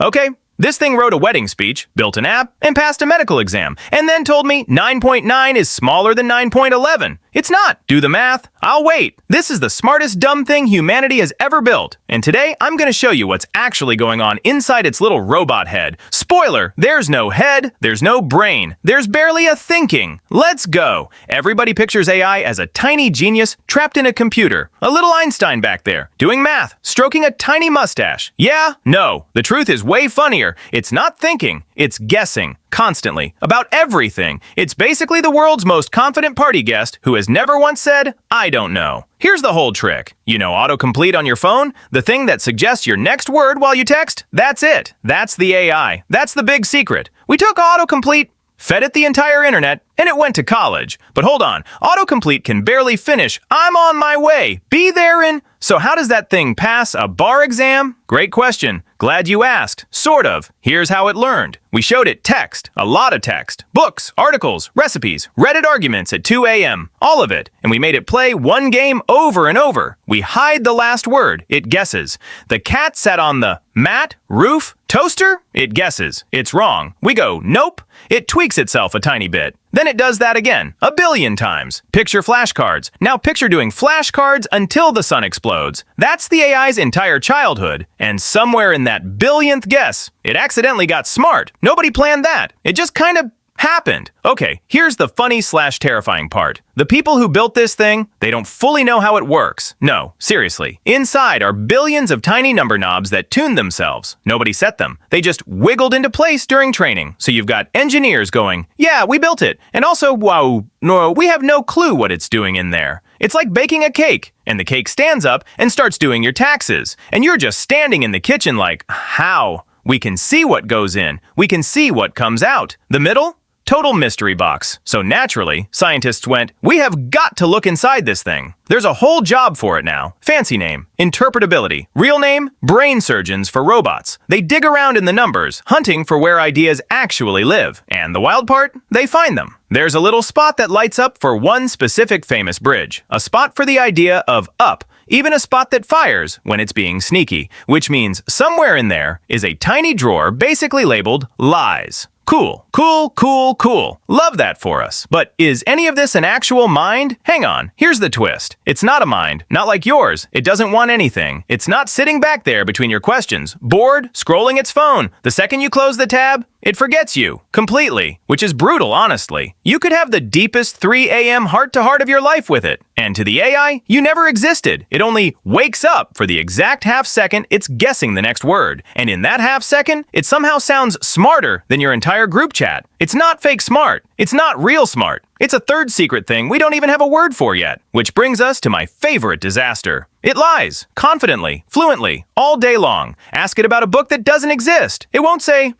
Okay, this thing wrote a wedding speech, built an app, and passed a medical exam, and then told me 9.9 is smaller than 9.11. It's not. Do the math. I'll wait. This is the smartest dumb thing humanity has ever built. And today, I'm going to show you what's actually going on inside its little robot head. Spoiler, there's no head, there's no brain, there's barely a thinking. Let's go. Everybody pictures AI as a tiny genius trapped in a computer. A little Einstein back there, doing math, stroking a tiny mustache. Yeah? No. The truth is way funnier. It's not thinking, it's guessing. Constantly. About everything. It's basically the world's most confident party guest who has never once said, I don't know. Here's the whole trick. You know autocomplete on your phone? The thing that suggests your next word while you text? That's it. That's the AI. That's the big secret. We took autocomplete, fed it the entire internet, and it went to college. But hold on, autocomplete can barely finish, I'm on my way, be there in... So how does that thing pass a bar exam? Great question. Glad you asked. Sort of. Here's how it learned. We showed it text, a lot of text, books, articles, recipes, Reddit arguments at 2 a.m., all of it, and we made it play one game over and over. We hide the last word, it guesses. The cat sat on the mat, roof, toaster, it guesses. It's wrong. We go, nope. It tweaks itself a tiny bit. Then it does that again, a billion times. Picture flashcards. Now picture doing flashcards until the sun explodes. That's the AI's entire childhood. And somewhere in that billionth guess, it accidentally got smart. Nobody planned that. It just kind of happened. Okay, here's the funny/terrifying part. The people who built this thing, they don't fully know how it works. No, seriously. Inside are billions of tiny number knobs that tune themselves. Nobody set them. They just wiggled into place during training. So you've got engineers going, yeah, we built it. And also, wow, no, we have no clue what it's doing in there. It's like baking a cake, and the cake stands up and starts doing your taxes. And you're just standing in the kitchen like, how? We can see what goes in. We can see what comes out. The middle? Total mystery box. So naturally, scientists went, we have got to look inside this thing. There's a whole job for it now. Fancy name, interpretability. Real name, brain surgeons for robots. They dig around in the numbers, hunting for where ideas actually live. And the wild part? They find them. There's a little spot that lights up for one specific famous bridge. A spot for the idea of up. Even a spot that fires when it's being sneaky. Which means somewhere in there is a tiny drawer basically labeled lies. Cool, cool, cool, cool. Love that for us. But is any of this an actual mind? Hang on, here's the twist. It's not a mind, not like yours. It doesn't want anything. It's not sitting back there between your questions, bored, scrolling its phone. The second you close the tab, it forgets you completely, which is brutal, honestly. You could have the deepest 3 a.m. heart-to-heart of your life with it. And to the AI, you never existed. It only wakes up for the exact half second it's guessing the next word. And in that half second, it somehow sounds smarter than your entire group chat. It's not fake smart. It's not real smart. It's a third secret thing we don't even have a word for yet. Which brings us to my favorite disaster. It lies, confidently, fluently, all day long. Ask it about a book that doesn't exist. It won't say,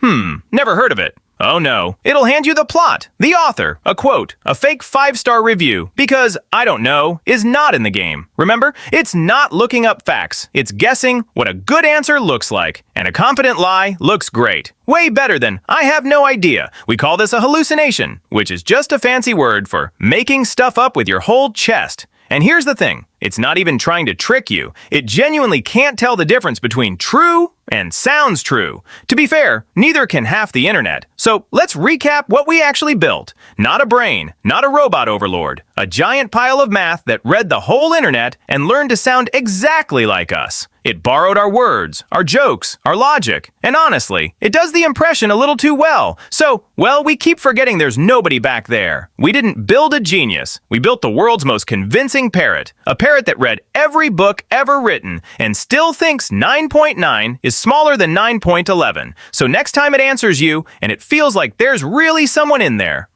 never heard of it. Oh no, it'll hand you the plot, the author, a quote, a fake 5-star review, because I don't know is not in the game. Remember, it's not looking up facts, it's guessing what a good answer looks like, and a confident lie looks great. Way better than, I have no idea. We call this a hallucination, which is just a fancy word for making stuff up with your whole chest. And here's the thing, it's not even trying to trick you. It genuinely can't tell the difference between true and sounds true. To be fair, neither can half the internet. So let's recap what we actually built. Not a brain, not a robot overlord. A giant pile of math that read the whole internet and learned to sound exactly like us. It borrowed our words, our jokes, our logic, and honestly, it does the impression a little too well. So, well, we keep forgetting there's nobody back there. We didn't build a genius. We built the world's most convincing parrot. A parrot that read every book ever written and still thinks 9.9 is smaller than 9.11. So next time it answers you and it feels like there's really someone in there,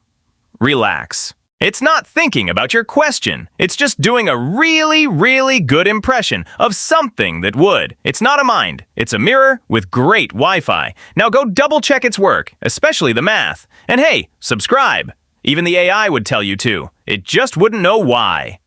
relax. It's not thinking about your question. It's just doing a really, really good impression of something that would. It's not a mind. It's a mirror with great Wi-Fi. Now go double check its work, especially the math. And hey, subscribe. Even the AI would tell you to. It just wouldn't know why.